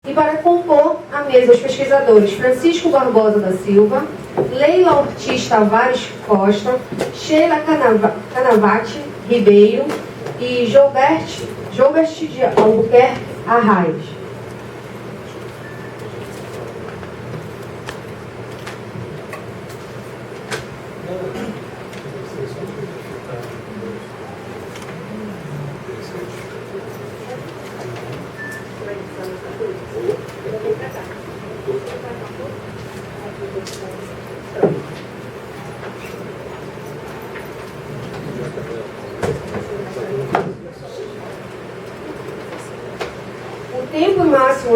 E para compor a mesa, os pesquisadores Francisco Barbosa da Silva, Leila Ortiz Tavares Costa, Sheila Canavati Ribeiro e Joubert de Albuquerque Arraes.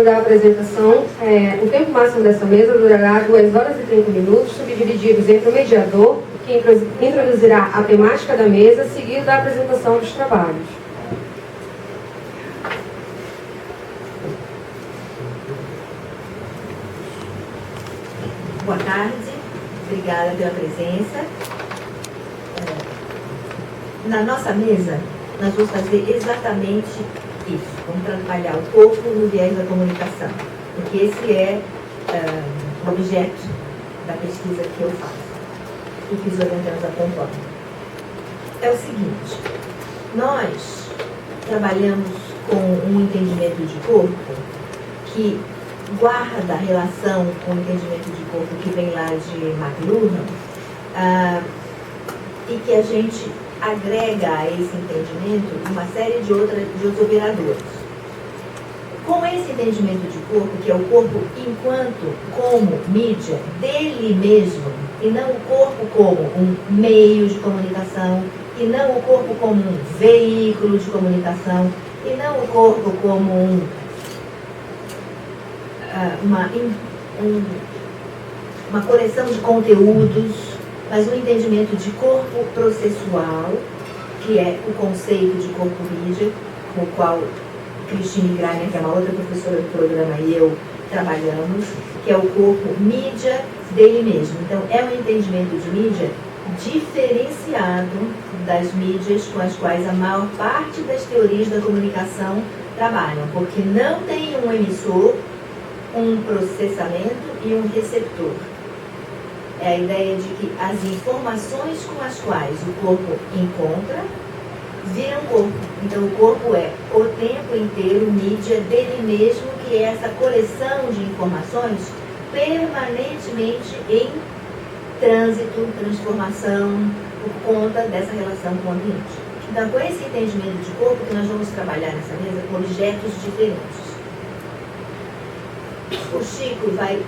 Da apresentação, o tempo máximo dessa mesa durará 2 horas e 30 minutos, subdivididos entre o mediador, que introduzirá a temática da mesa, seguido da apresentação dos trabalhos. Boa tarde, obrigada pela presença. Na nossa mesa, nós vamos fazer exatamente isso. Vamos trabalhar o corpo no viés da comunicação, porque esse é o objeto da pesquisa que eu faço e que os orientandos acompanham. É o seguinte, nós trabalhamos com um entendimento de corpo que guarda a relação com o entendimento de corpo que vem lá de McLuhan e que a gente agrega a esse entendimento uma série de outros operadores. Com esse entendimento de corpo, que é o corpo enquanto como mídia dele mesmo, e não o corpo como um meio de comunicação, e não o corpo como um veículo de comunicação, e não o corpo como uma coleção de conteúdos, mas um entendimento de corpo processual, que é o conceito de corpo mídia, com o qual Cristine Greiner, que é uma outra professora do programa, e eu trabalhamos, que é o corpo mídia dele mesmo. Então, é um entendimento de mídia diferenciado das mídias com as quais a maior parte das teorias da comunicação trabalham, porque não tem um emissor, um processamento e um receptor. É a ideia de que as informações com as quais o corpo encontra viram corpo. Então, o corpo é o tempo inteiro mídia dele mesmo, que é essa coleção de informações permanentemente em trânsito, transformação, por conta dessa relação com o ambiente. Então, com esse entendimento de corpo que nós vamos trabalhar nessa mesa com objetos diferentes. O Chico vai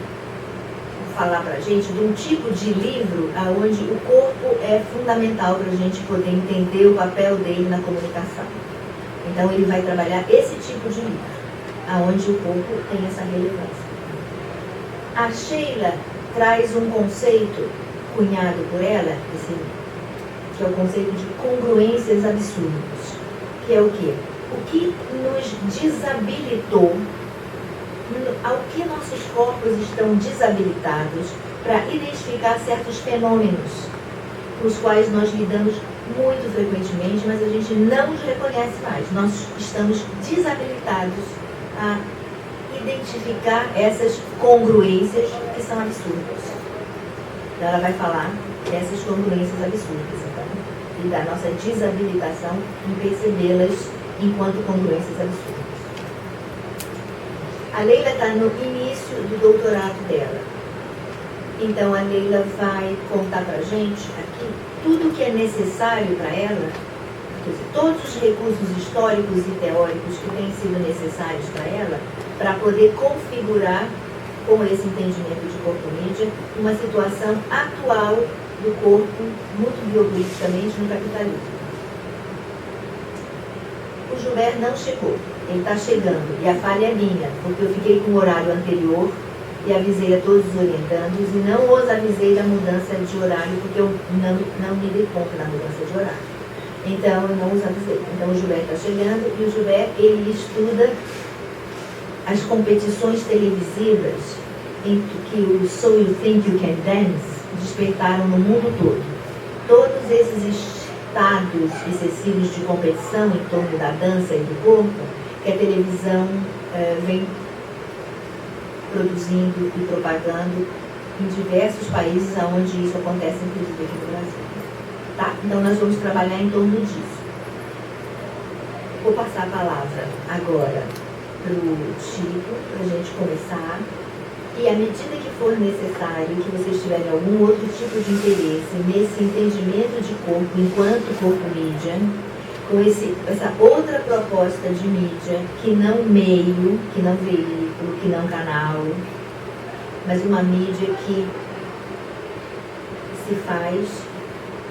falar para a gente de um tipo de livro onde o corpo é fundamental para a gente poder entender o papel dele na comunicação. Então ele vai trabalhar esse tipo de livro, onde o corpo tem essa relevância. A Sheila traz um conceito cunhado por ela, que é o conceito de congruências absurdas, que é o quê? O que nos desabilitou, ao que nossos corpos estão desabilitados para identificar certos fenômenos com os quais nós lidamos muito frequentemente, mas a gente não os reconhece mais. Nós estamos desabilitados a identificar essas congruências que são absurdas. Então ela vai falar dessas congruências absurdas, então, e da nossa desabilitação em percebê-las enquanto congruências absurdas. A Leila está no início do doutorado dela. Então a Leila vai contar para a gente aqui tudo o que é necessário para ela, todos os recursos históricos e teóricos que têm sido necessários para ela, para poder configurar, com esse entendimento de corpo-mídia, uma situação atual do corpo, muito biopoliticamente, no capitalismo. O Joubert não chegou. Ele está chegando, e a falha é minha, porque eu fiquei com o horário anterior e avisei a todos os orientandos e não os avisei da mudança de horário, porque eu não me dei conta da mudança de horário. Então, eu não os avisei. Então, o Joubert está chegando e o Joubert, ele estuda as competições televisivas em que o So You Think You Can Dance despertaram no mundo todo. Todos esses estados excessivos de competição em torno da dança e do corpo, que a televisão vem produzindo e propagando em diversos países onde isso acontece, inclusive aqui no Brasil. Tá? Então nós vamos trabalhar em torno disso. Vou passar a palavra agora para o Chico, para a gente começar. E à medida que for necessário, que vocês tiverem algum outro tipo de interesse nesse entendimento de corpo enquanto corpo mídia, com essa outra proposta de mídia, que não meio, que não veículo, que não canal, mas uma mídia que se faz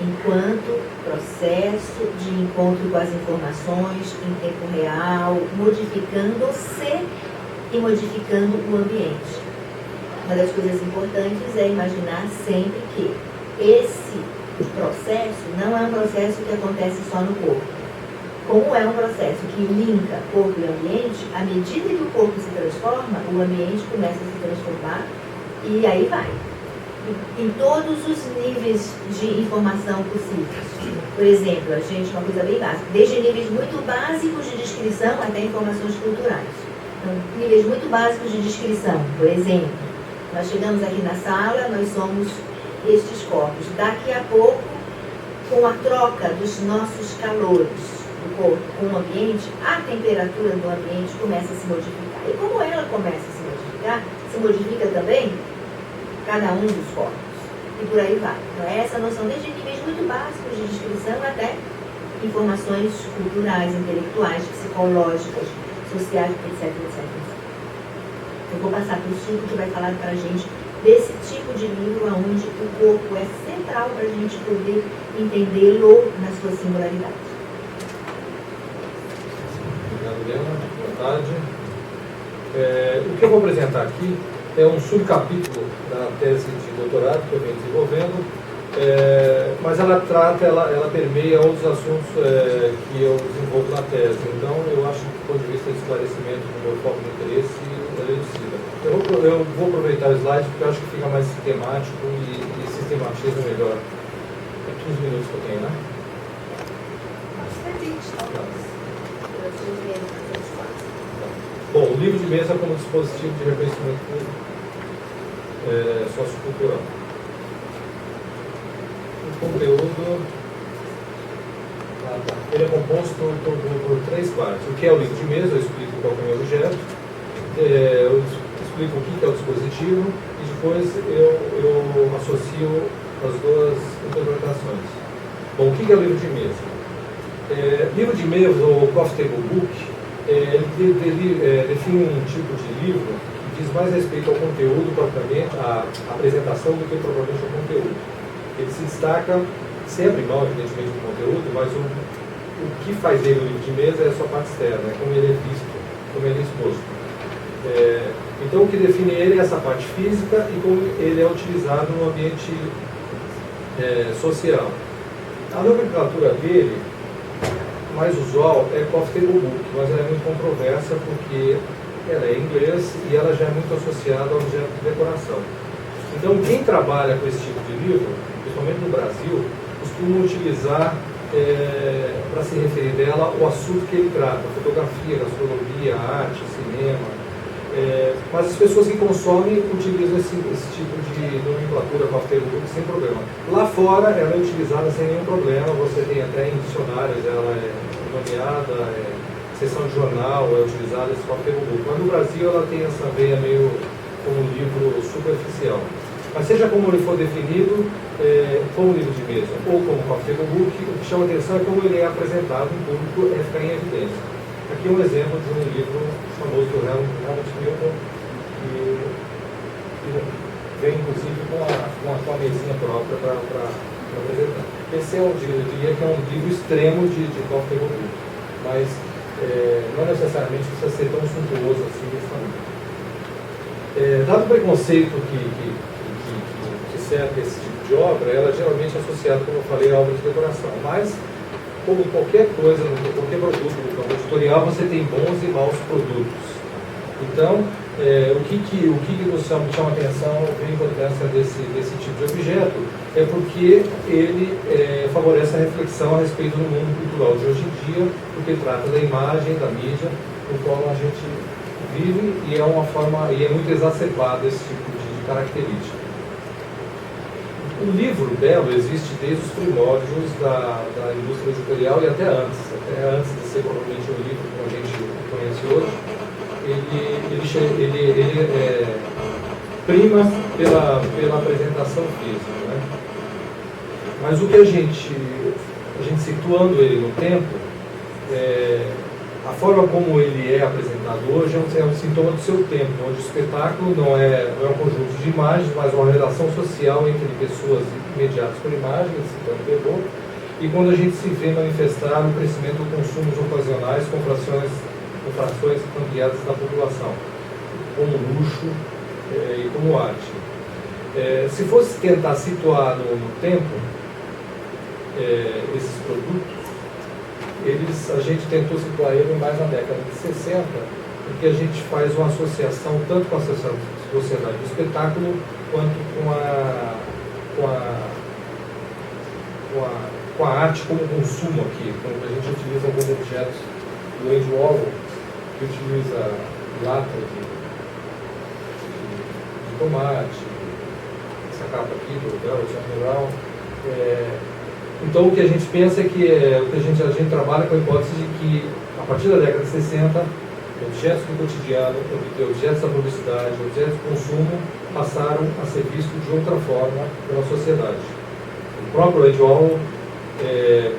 enquanto processo de encontro com as informações em tempo real, modificando-se e modificando o ambiente. Uma das coisas importantes é imaginar sempre que esse processo não é um processo que acontece só no corpo. Como é um processo que linka corpo e ambiente, à medida que o corpo se transforma, o ambiente começa a se transformar e aí vai. Em todos os níveis de informação possíveis. Por exemplo, uma coisa bem básica, desde níveis muito básicos de descrição até informações culturais. Então, níveis muito básicos de descrição, por exemplo, nós chegamos aqui na sala, nós somos estes corpos. Daqui a pouco, com a troca dos nossos calores do corpo com o ambiente, a temperatura do ambiente começa a se modificar. E como ela começa a se modifica também cada um dos corpos. E por aí vai. Então, essa noção desde níveis muito básicos de descrição até informações culturais, intelectuais, psicológicas, sociais, etc, etc. Eu vou passar para o Chico, que vai falar para a gente desse tipo de livro onde o corpo é central para a gente poder entendê-lo na sua singularidade. Obrigado, Helena. Boa tarde. O que eu vou apresentar aqui é um subcapítulo da tese de doutorado que eu venho desenvolvendo, mas ela permeia outros assuntos que eu desenvolvo na tese. Então, eu acho que, do ponto de vista de esclarecimento do meu foco de interesse, ela elucida. Eu vou aproveitar o slide porque eu acho que fica mais sistemático e sistematiza melhor. É 15 minutos que eu tenho, né? Bom, o livro de mesa como dispositivo de reconhecimento sociocultural. O conteúdo ele é composto por três partes. O que é o livro de mesa, eu explico qual é o objeto, eu explico o que é o dispositivo e depois eu associo as duas interpretações. Bom, o que é o livro de mesa? Livro de mesa, ou coffee table book, ele define um tipo de livro que diz mais respeito ao conteúdo propriamente, à apresentação, do que propriamente ao conteúdo. Ele se destaca, sempre mão, evidentemente, do conteúdo, mas o que faz ele um livro de mesa é a sua parte externa, é como ele é visto, como ele é exposto. Então, o que define ele é essa parte física e como ele é utilizado no ambiente social. A nomenclatura dele, mais usual, é coffee table book, mas ela é muito controversa porque ela é em inglês e ela já é muito associada ao objeto de decoração. Então, quem trabalha com esse tipo de livro, principalmente no Brasil, costuma utilizar, para se referir dela, o assunto que ele trata: fotografia, gastronomia, arte, cinema. Mas as pessoas que consomem utilizam esse tipo de nomenclatura coffee table book sem problema. Lá fora, ela é utilizada sem nenhum problema, você tem até em dicionários, ela é nomeada, seção de jornal, é utilizada esse coffee table book. Mas no Brasil ela tem essa veia meio como um livro superficial. Mas seja como ele for definido, como livro de mesa ou como coffee table book, o que chama atenção é como ele é apresentado em público, fica em evidência. Aqui é um exemplo de um livro famoso do Helmut Milton, que vem inclusive com a mesinha própria para apresentar. Esse eu diria que é um livro extremo de coffee table book, mas não necessariamente precisa ser tão suntuoso assim desse tamanho. Dado o preconceito que cerca esse tipo de obra, ela geralmente é associada, como eu falei, a obra de decoração, mas como qualquer coisa, qualquer produto no campo editorial, você tem bons e maus produtos. Então, o que nos chama atenção, a importância desse tipo de objeto, é porque ele favorece a reflexão a respeito do mundo cultural de hoje em dia, porque trata da imagem, da mídia, do qual a gente vive, e é uma forma, e é muito exacerbado esse tipo de característica. O livro belo existe desde os primórdios da indústria editorial e até antes de ser provavelmente um livro como a gente conhece hoje. Ele prima pela apresentação física, né? Mas o que a gente situando ele no tempo, a forma como ele é apresentado hoje é um sintoma do seu tempo, onde o espetáculo não é um conjunto de imagens, mas uma relação social entre pessoas mediadas por imagens, citando Bebô, e quando a gente se vê manifestar o crescimento de consumos ocasionais com frações ampliadas da população, como luxo e como arte. Se fosse tentar situar no tempo esses produtos, a gente tentou situar ele mais na década de 60, porque a gente faz uma associação tanto com a sociedade do espetáculo quanto com a arte como consumo aqui. Quando a gente utiliza alguns objetos do Andy Warhol, que utiliza lata de tomate, essa capa aqui do Charlie Brown. Então o que a gente pensa é que a gente trabalha com a hipótese de que a partir da década de 60, objetos do cotidiano, objetos da publicidade, objetos do consumo passaram a ser vistos de outra forma pela sociedade. O próprio Andy Warhol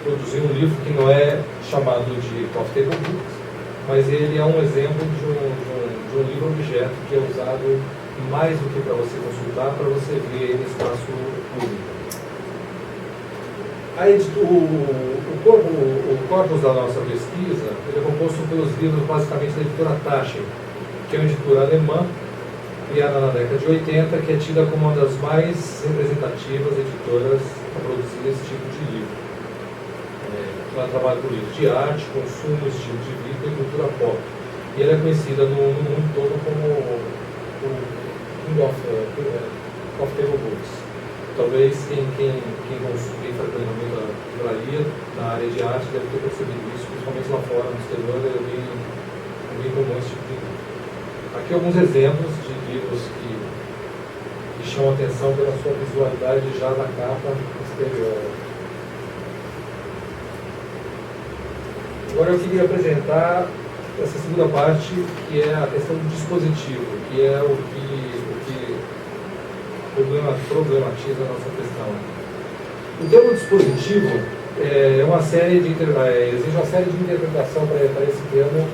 produziu um livro que não é chamado de Coffee Table Books, mas ele é um exemplo de um livro-objeto que é usado mais do que para você consultar, para você ver no espaço público. O corpus da nossa pesquisa ele é composto pelos livros basicamente da editora Taschen, que é uma editora alemã, criada na década de 80, que é tida como uma das mais representativas editoras a produzir esse tipo de livro. Ela trabalha com livros de arte, consumo, estilo de vida e cultura pop. E ela é conhecida no mundo todo como o King of Table Books. Talvez quem frequenta muito a livraria na área de arte deve ter percebido isso, principalmente lá fora, no exterior, é bem comum esse tipo de livro. Aqui alguns exemplos de livros que chamam a atenção pela sua visualidade já na capa exterior. Agora eu queria apresentar essa segunda parte, que é a questão do dispositivo, que é o que problematiza a nossa questão. O termo dispositivo exige uma série de interpretação para esse termo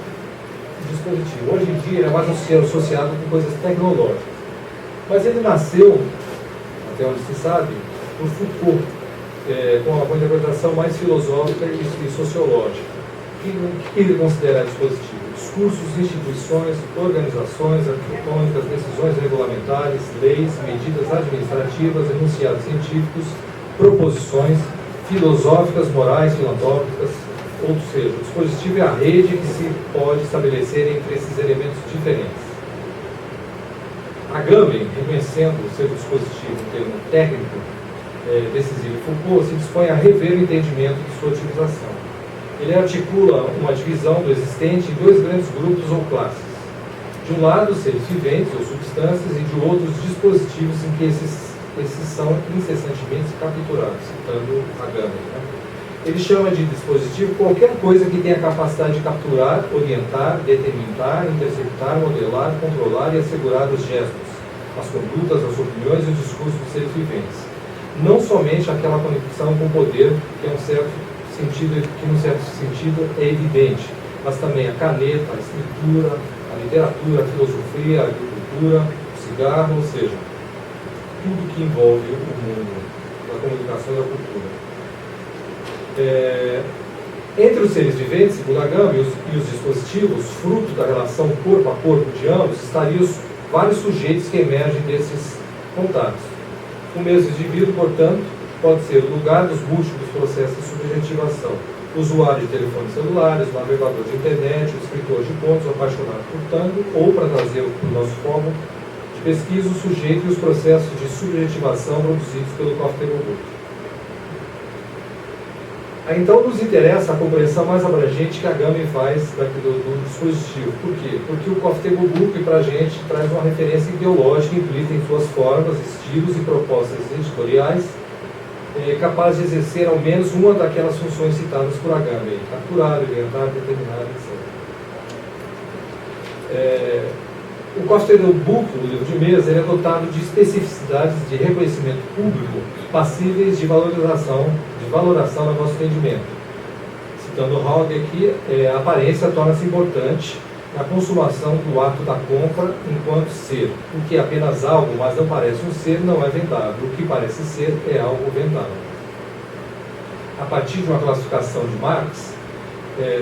dispositivo. Hoje em dia ele é mais associado com coisas tecnológicas. Mas ele nasceu, até onde se sabe, por Foucault, com uma interpretação mais filosófica e sociológica. O que ele considera dispositivo? Discursos, instituições, organizações, arquitetônicas, decisões regulamentares, leis, medidas administrativas, enunciados científicos, proposições filosóficas, morais, filantrópicas, ou seja, o dispositivo é a rede que se pode estabelecer entre esses elementos diferentes. Agamben, reconhecendo ser o dispositivo um termo técnico decisivo de Foucault, se dispõe a rever o entendimento de sua utilização. Ele articula uma divisão do existente em dois grandes grupos ou classes. De um lado, seres viventes ou substâncias, e de outros, dispositivos em que esses são incessantemente capturados, citando Agamben. Ele chama de dispositivo qualquer coisa que tenha a capacidade de capturar, orientar, determinar, interceptar, modelar, controlar e assegurar os gestos, as condutas, as opiniões e os discursos dos seres viventes. Não somente aquela conexão com o poder que num certo sentido é evidente, mas também a caneta, a escritura, a literatura, a filosofia, a agricultura, o cigarro, ou seja, tudo que envolve o mundo da comunicação e da cultura. Entre os seres viventes, segundo Agamben, e os dispositivos, fruto da relação corpo a corpo de ambos, estariam vários sujeitos que emergem desses contatos. O mesmo indivíduo, portanto, pode ser o lugar dos múltiplos processos de subjetivação. O usuário de telefones celulares, o navegador de internet, o escritor de contos, o apaixonado por tango, ou, para trazer para o nosso foco de pesquisa, o sujeito e os processos de subjetivação produzidos pelo Coffee Table Book. A Então nos interessa a compreensão mais abrangente que a Agamben faz do dispositivo. Por quê? Porque o Coffee Table Book para a gente traz uma referência ideológica implícita em suas formas, estilos e propostas editoriais, capaz de exercer ao menos uma daquelas funções citadas por Agamben: capturar, orientar, determinar, etc. O Coffee Table Book, o livro de mesa, ele é dotado de especificidades de reconhecimento público passíveis de valoração no nosso entendimento. Citando Hogg aqui, a aparência torna-se importante na consumação do ato da compra enquanto ser. O que é apenas algo, mas não parece um ser, não é vendável. O que parece ser é algo vendável. A partir de uma classificação de Marx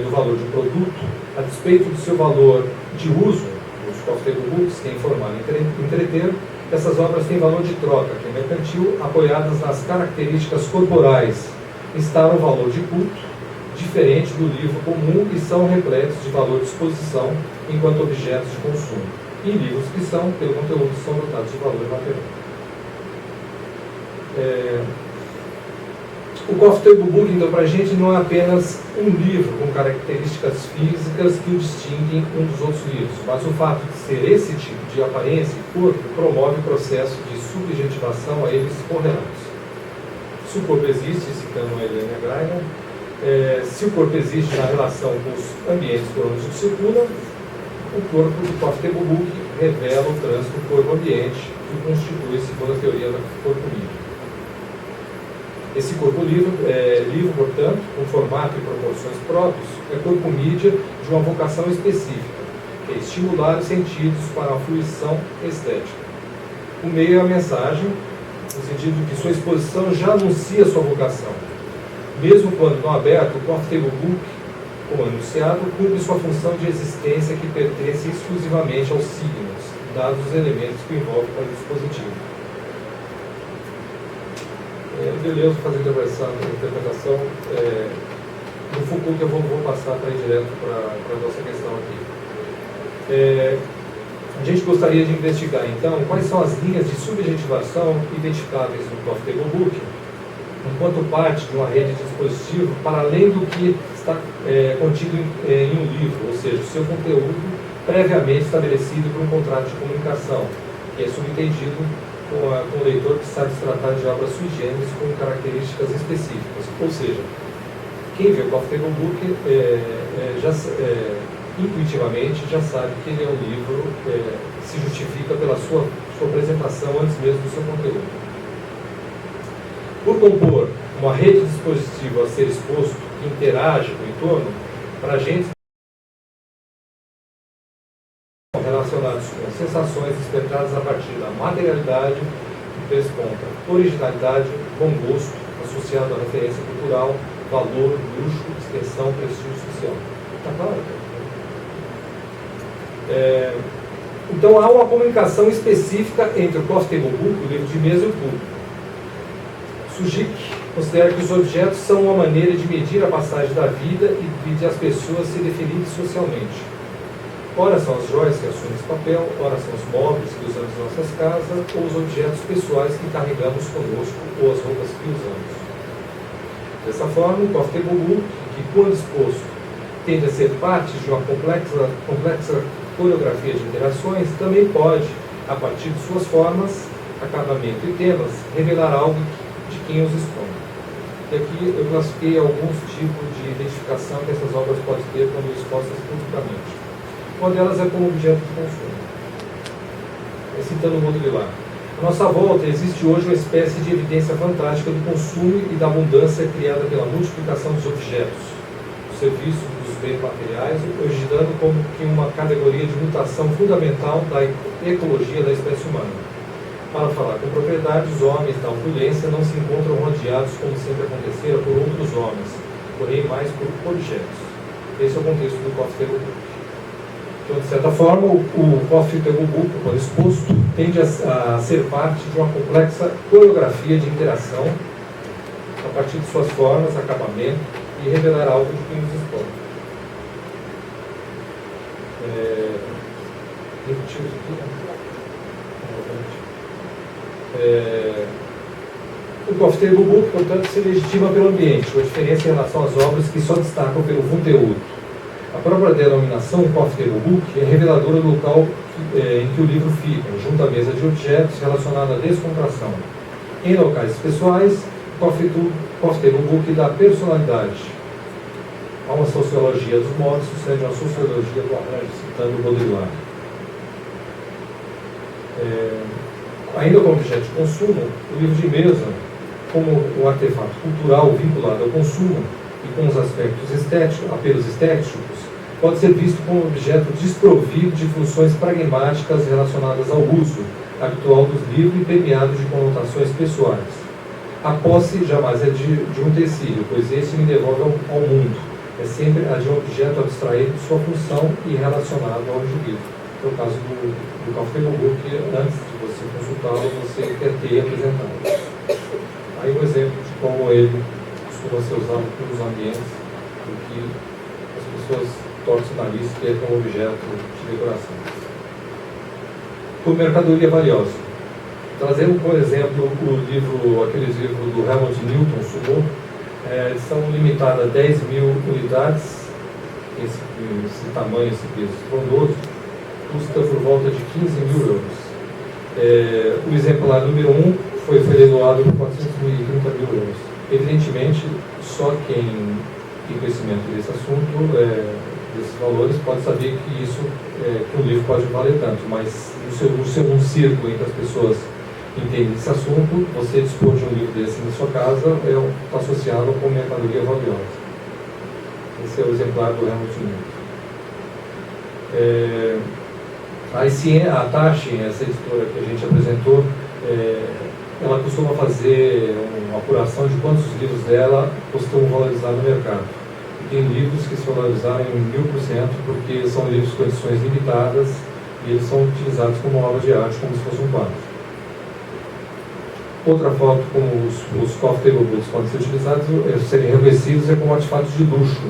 do valor de um produto, a despeito do seu valor de uso, os Coffee Table Books, que é informar e entreter, essas obras têm valor de troca, que é mercantil, apoiadas nas características corporais, instalam valor de culto, diferente do livro comum, e são repletos de valor de exposição enquanto objetos de consumo. E livros que são, pelo conteúdo, são dotados de valor material. O Coffee Table Book, então, para a gente não é apenas um livro com características físicas que o distinguem um dos outros livros, mas o fato de ser esse tipo de aparência e corpo promove o processo de subjetivação a eles correlatos. Se o corpo existe, citando a Helena Greiner, se o corpo existe na relação com os ambientes por onde ele circula, o corpo do Coffee Table Book revela o trânsito corpo-ambiente que constitui, segundo a teoria do corpo-mídia. Esse corpo livre, portanto, com formato e proporções próprios, é corpo-mídia de uma vocação específica, que é estimular os sentidos para a fruição estética. O meio é a mensagem, no sentido de que sua exposição já anuncia sua vocação. Mesmo quando não aberto, o Coffee Table Book, como anunciado, cumpre sua função de existência que pertence exclusivamente aos signos, dados os elementos que envolvem o dispositivo. Beleza, fazer a interpretação do Foucault, que eu vou passar para ir direto para a nossa questão aqui. A gente gostaria de investigar, então, quais são as linhas de subjetivação identificáveis no Coffee Table Book, enquanto parte de uma rede de dispositivo, para além do que está contido em um livro, ou seja, o seu conteúdo previamente estabelecido por um contrato de comunicação, que é subentendido com o leitor que sabe se tratar de obras sui generis com características específicas. Ou seja, quem vê o Coffee Table Book intuitivamente já sabe que ele é um livro que se justifica pela sua apresentação antes mesmo do seu conteúdo. Por compor uma rede de dispositivo a ser exposto que interage com o entorno, para agentes relacionados com sensações despertadas a partir da materialidade, que desponta originalidade, bom gosto, associado à referência cultural, valor, luxo, extensão, prestígio social. Está claro? Então há uma comunicação específica entre o Coffee Table Book, o livro de mesa, e o público. Sujic considera que os objetos são uma maneira de medir a passagem da vida e de as pessoas se definirem socialmente. Ora são as joias que assumem esse papel, ora são os móveis que usamos em nossas casas, ou os objetos pessoais que carregamos conosco, ou as roupas que usamos. Dessa forma, o Coffee Table Book, que quando exposto tende a ser parte de uma complexa coreografia de interações, também pode, a partir de suas formas, acabamento e temas, revelar algo de quem os expõe. E aqui eu classifiquei alguns tipos de identificação que essas obras podem ter quando expostas publicamente. Uma delas é como objeto de consumo. Citando o Baudrillard. À nossa volta existe hoje uma espécie de evidência fantástica do consumo e da abundância criada pela multiplicação dos objetos, dos serviços, dos bens materiais, originando como que uma categoria de mutação fundamental da ecologia da espécie humana. Para falar com propriedade, os homens da opulência não se encontram rodeados como sempre acontecera por outros homens, porém mais por objetos. Esse é o contexto do Coffee Table Book. Então, de certa forma, o Coffee Table Book, quando exposto, tende a ser parte de uma complexa coreografia de interação a partir de suas formas, acabamento e revelar algo de quem nos expõe. Repetir isso aqui, né? O Coffee Table Book, portanto, se legitima pelo ambiente, com a diferença em relação às obras que só destacam pelo conteúdo. A própria denominação Coffee Table Book é reveladora do local em que o livro fica, junto à mesa de objetos relacionada à descontração. Em locais pessoais, o Coffee Table Book dá personalidade a uma sociologia dos modos, sucede uma sociologia do arranjo, citando Baudrillard. Ainda como objeto de consumo, o livro de mesa, como um artefato cultural vinculado ao consumo e com os apelos estéticos, pode ser visto como objeto desprovido de funções pragmáticas relacionadas ao uso habitual dos livros e permeado de conotações pessoais. A posse jamais é de um utensílio, pois esse me devolve ao mundo. É sempre a de um objeto abstraído de sua função e relacionado ao indivíduo. É o caso do Coffee Table Book, que antes de você consultá-lo, você quer ter apresentado. Aí um exemplo de como ele costuma ser usado nos ambientes em que as pessoas torcem o nariz, que é como objeto de decoração. Por mercadoria valiosa. Trazendo, por exemplo, aquele livro do Helmut Newton, Sumo, edição limitada a 10 mil unidades, esse tamanho, esse peso estrondoso, custa por volta de 15 mil euros. O exemplar número 1 foi leiloado por 430 mil euros. Evidentemente, só quem tem conhecimento desse assunto, desses valores, pode saber que um livro pode valer tanto, mas no seu círculo em que as pessoas entendem esse assunto, você dispor de um livro desse na sua casa está associado com mercadoria valiosa. Esse é o exemplar do Helmut Newton. A Taschen, essa editora que a gente apresentou, ela costuma fazer uma apuração de quantos livros dela costumam valorizar no mercado. E tem livros que se valorizaram em 1000%, porque são livros com edições limitadas e eles são utilizados como obra de arte, como se fosse um quadro. Outra forma como os Coffee Table Books podem ser utilizados, serem reconhecidos, como artefatos de luxo.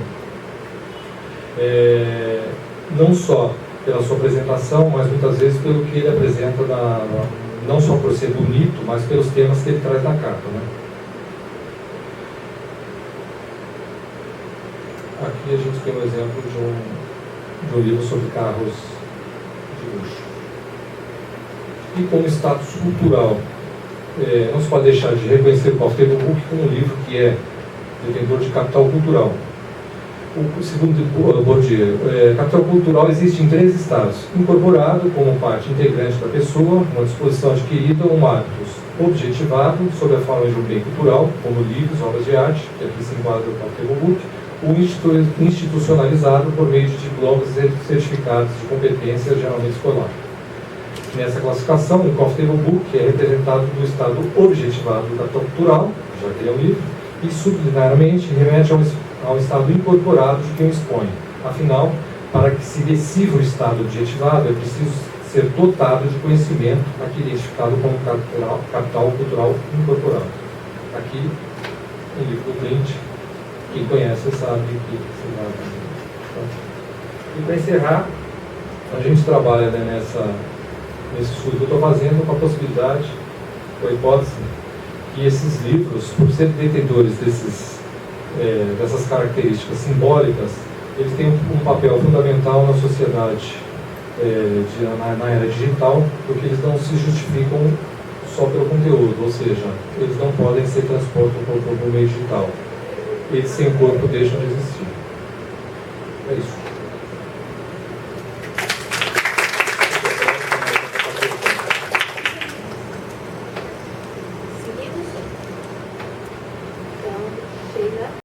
Não só pela sua apresentação, mas muitas vezes pelo que ele apresenta, não só por ser bonito, mas pelos temas que ele traz na capa, né? Aqui a gente tem um exemplo de um livro sobre carros de luxo. E como status cultural, não se pode deixar de reconhecer o Coffee Table Book como um livro que é detentor de capital cultural. Segundo Bourdieu, capital cultural existe em 3 estados: incorporado como parte integrante da pessoa, uma disposição adquirida, hábitos; objetivado, sob a forma de um bem cultural, como livros, obras de arte, que aqui se enquadra o Coffee Table Book; o institucionalizado por meio de diplomas e certificados de competência, geralmente escolar. Nessa classificação, o Coffee Table Book é representado no estado objetivado do capital cultural, já que ele é um livro, e subliminarmente remete ao estado incorporado de quem o expõe. Afinal, para que se decifre o estado objetivado, é preciso ser dotado de conhecimento, aqui identificado como capital cultural incorporado. Aqui, um livro do Clint, quem conhece sabe que se vai. E para encerrar, a gente trabalha nesse estudo que eu estou fazendo com a possibilidade, com a hipótese, que esses livros, por serem detentores dessas características simbólicas, eles têm um papel fundamental na sociedade na era digital, porque eles não se justificam só pelo conteúdo, ou seja, eles não podem ser transpostos por meio digital. Eles sem corpo deixam de existir. É isso.